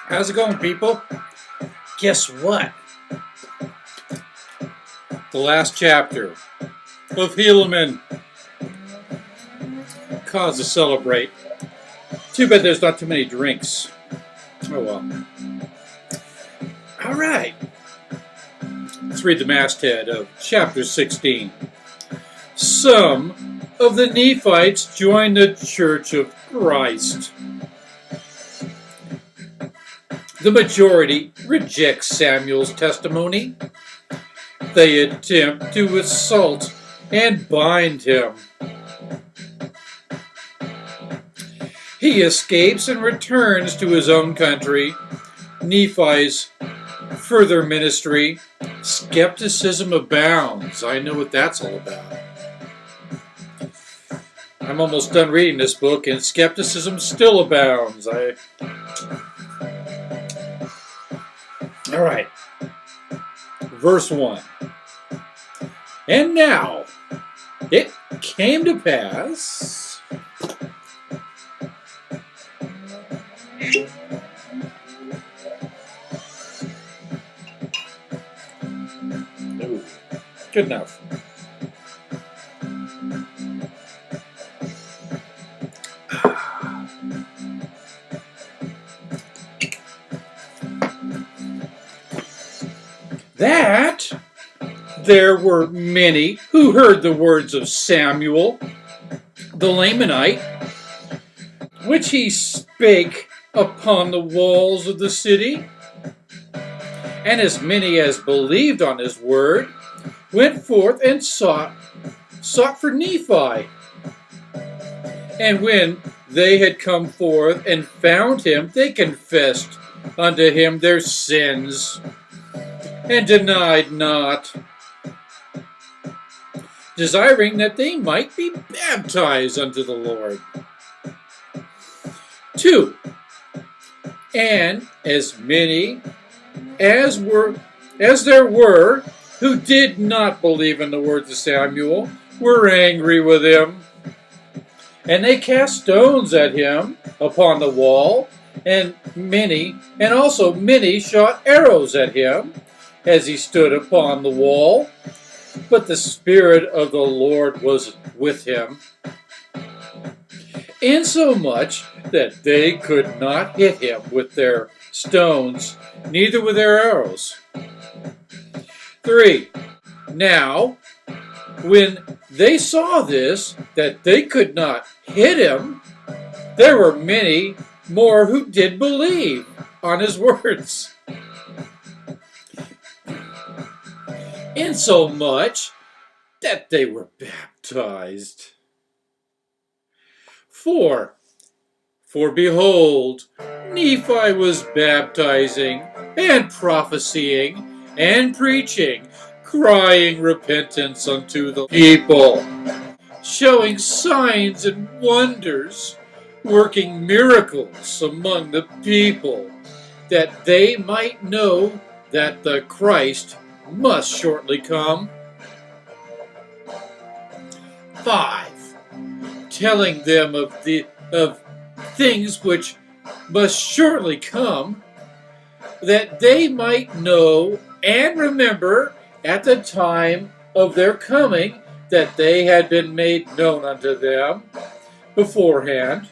How's it going, people? Guess what? The last chapter of Helaman. Cause to celebrate. Too bad there's not too many drinks. Oh well. Alright. Let's read the masthead of chapter 16. Some of the Nephites joined the Church of Christ. The majority rejects Samuel's testimony. They attempt to assault and bind him. He escapes and returns to his own country. Nephi's further ministry. Skepticism abounds. I know what that's all about. I'm almost done reading this book, and skepticism still abounds. All right. Verse 1. And now it came to pass good enough. That there were many who heard the words of Samuel, the Lamanite, which he spake upon the walls of the city. And as many as believed on his word went forth and sought for Nephi. And when they had come forth and found him, they confessed unto him their sins, and denied not, desiring that they might be baptized unto the Lord. 2. And as many as there were who did not believe in the words of Samuel were angry with him, and they cast stones at him upon the wall, and also many shot arrows at him as he stood upon the wall. But the Spirit of the Lord was with him, insomuch that they could not hit him with their stones, neither with their arrows. 3. Now, when they saw this, that they could not hit him, there were many more who did believe on his words, insomuch that they were baptized. 4. For behold, Nephi was baptizing and prophesying and preaching, crying repentance unto the people, showing signs and wonders, working miracles among the people, that they might know that the Christ must shortly come. 5. Telling them of things which must shortly come, that they might know and remember at the time of their coming that they had been made known unto them beforehand,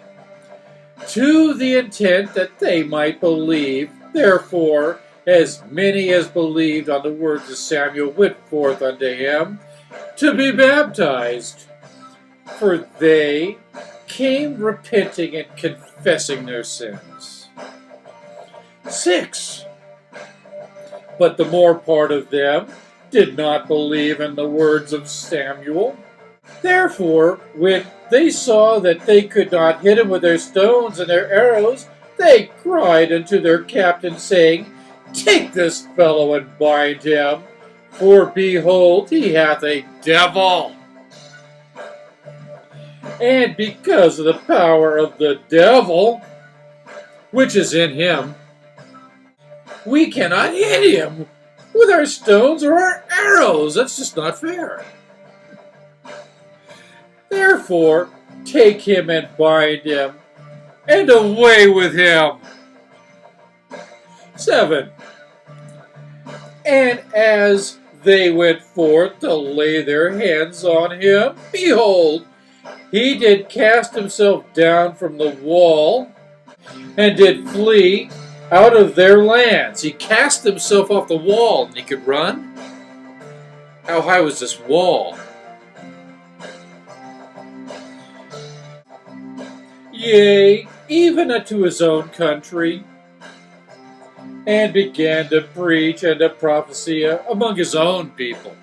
to the intent that they might believe. Therefore, as many as believed on the words of Samuel went forth unto him to be baptized, for they came repenting and confessing their sins. 6. But the more part of them did not believe in the words of Samuel. Therefore, when they saw that they could not hit him with their stones and their arrows, they cried unto their captain, saying, Take this fellow and bind him, for behold, he hath a devil. And because of the power of the devil, which is in him, we cannot hit him with our stones or our arrows. That's just not fair. Therefore, take him and bind him, and away with him. 7. And as they went forth to lay their hands on him, behold, he did cast himself down from the wall, and did flee out of their lands. He cast himself off the wall, and he could run. How high was this wall? Yea, even unto his own country, and began to preach and to prophesy among his own people.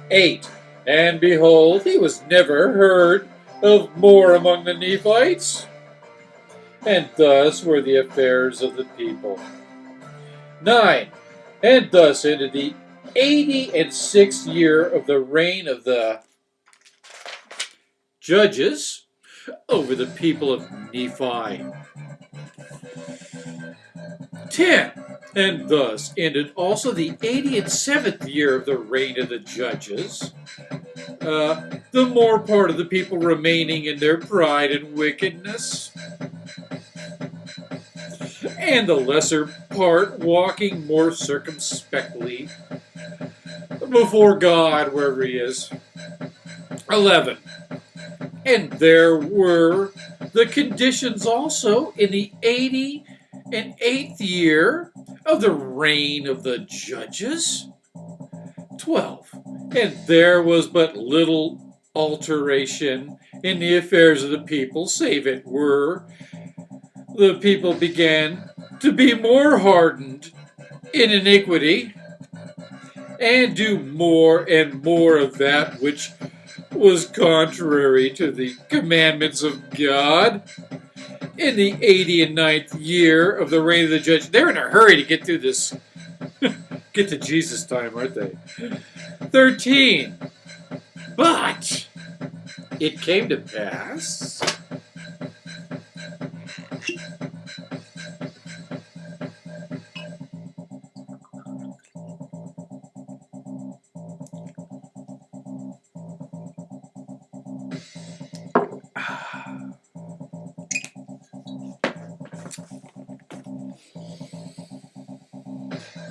8. And behold, he was never heard of more among the Nephites. And thus were the affairs of the people. 9. And thus ended the 86th year of the reign of the judges over the people of Nephi. 10. And thus ended also the 87th year of the reign of the judges, the more part of the people remaining in their pride and wickedness, and the lesser part walking more circumspectly before God wherever he is. 11. And there were the conditions also in the 88th year of the reign of the judges. 12. And there was but little alteration in the affairs of the people, save it were the people began to be more hardened in iniquity, and do more and more of that which was contrary to the commandments of God. In the 89th year of the reign of the judge, they're in a hurry to get through this, get to Jesus time, aren't they? 13. But it came to pass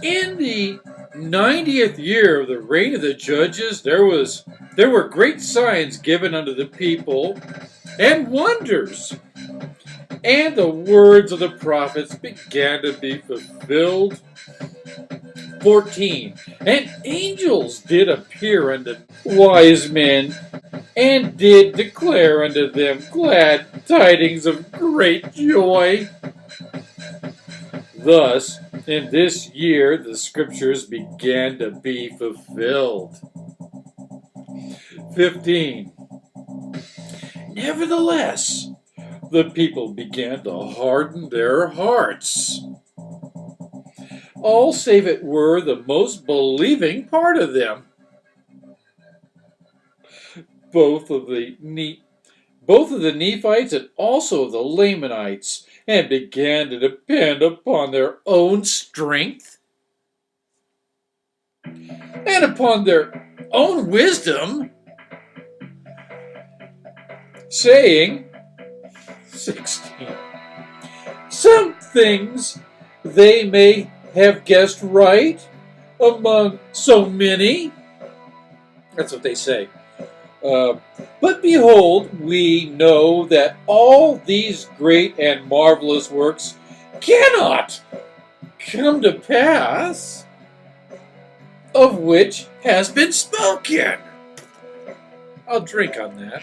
in the 90th year of the reign of the judges, there were great signs given unto the people, and wonders. And the words of the prophets began to be fulfilled. 14. And angels did appear unto wise men, and did declare unto them glad tidings of great joy. Thus, in this year, the scriptures began to be fulfilled. 15. Nevertheless, the people began to harden their hearts, all save it were the most believing part of them, both of the Nephites and also of the Lamanites, and began to depend upon their own strength and upon their own wisdom, saying, 16. Some things they may have guessed right among so many. That's what they say. But behold, we know that all these great and marvelous works cannot come to pass, of which has been spoken. I'll drink on that.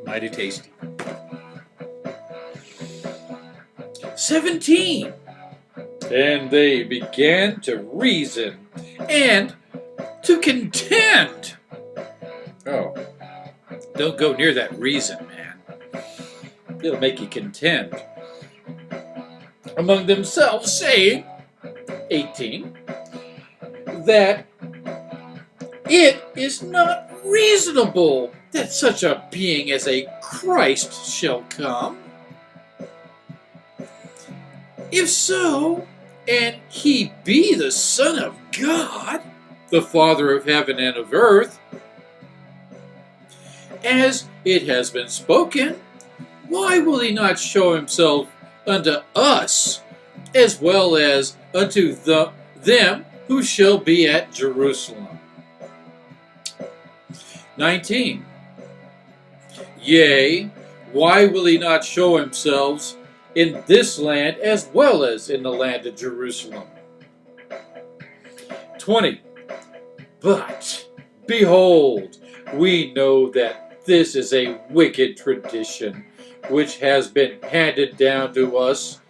Mighty tasty. 17. And they began to reason and to contend. Oh, don't go near that reason, man. It'll make you contend among themselves, saying, 18, that it is not reasonable that such a being as a Christ shall come. If so, and he be the Son of God, the Father of heaven and of earth, as it has been spoken, why will he not show himself unto us, as well as unto them who shall be at Jerusalem? 19. Yea, why will he not show himself in this land as well as in the land of Jerusalem? 20. But, behold, we know that this is a wicked tradition which has been handed down to us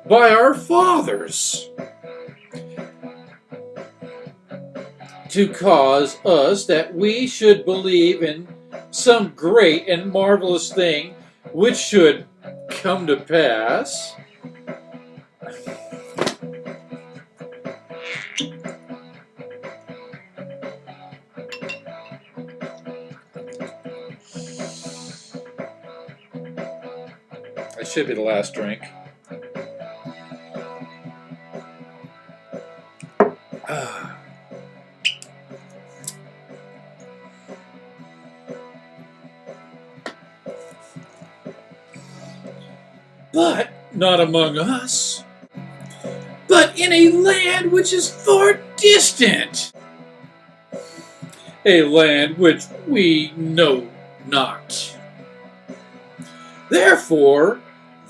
by our fathers, to cause us that we should believe in some great and marvelous thing which should come to pass. That should be the last drink. But not among us, but in a land which is far distant, a land which we know not. Therefore,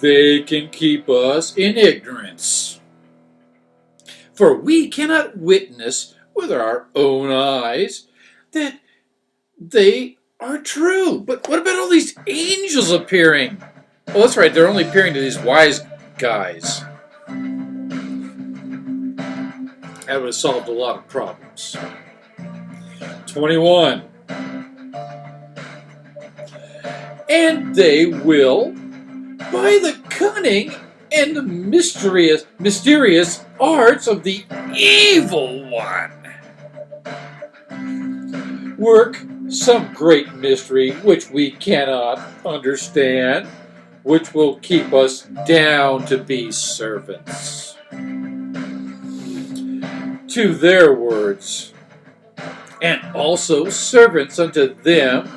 they can keep us in ignorance. For we cannot witness with our own eyes that they are true. But what about all these angels appearing? Oh, that's right, they're only appearing to these wise guys. That would have solved a lot of problems. 21. And they will, by the cunning and the mysterious arts of the evil one, work some great mystery which we cannot understand, which will keep us down to be servants to their words, and also servants unto them,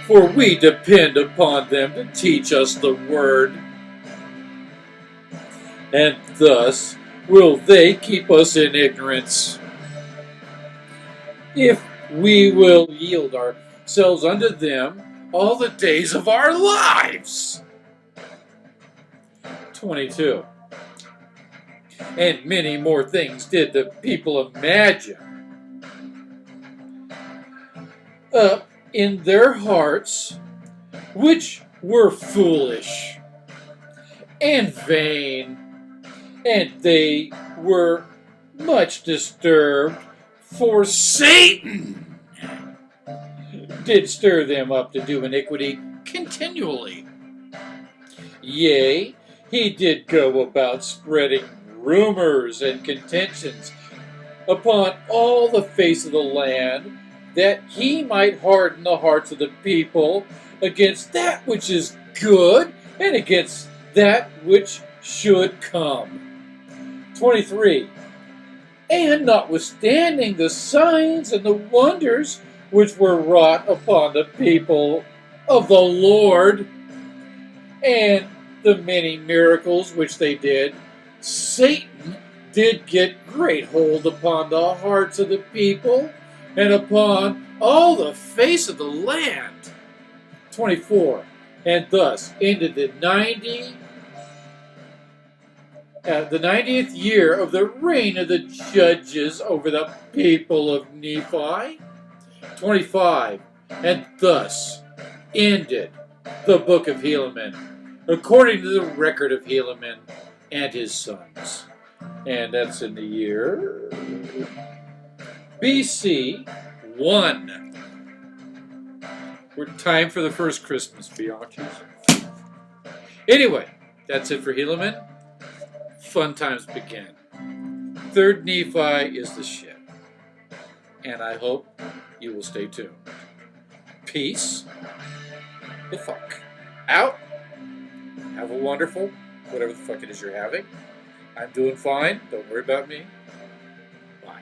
for we depend upon them to teach us the word. And thus will they keep us in ignorance, if we will yield ourselves unto them all the days of our lives. 22. And many more things did the people imagine up in their hearts, which were foolish and vain, and they were much disturbed, for Satan did stir them up to do iniquity continually. Yea, he did go about spreading rumors and contentions upon all the face of the land, that he might harden the hearts of the people against that which is good and against that which should come. 23. And notwithstanding the signs and the wonders which were wrought upon the people of the Lord, and the many miracles which they did, Satan did get great hold upon the hearts of the people and upon all the face of the land. 24. And thus ended the 90th year of the reign of the judges over the people of Nephi. 25. And thus ended the book of Helaman, according to the record of Helaman and his sons. And that's in the year BC 1. We're time for the first Christmas, biatches. Anyway, that's it for Helaman. Fun times begin. Third Nephi is the shit. And I hope you will stay tuned. Peace the fuck out. Have a wonderful, whatever the fuck it is you're having. I'm doing fine. Don't worry about me. Bye.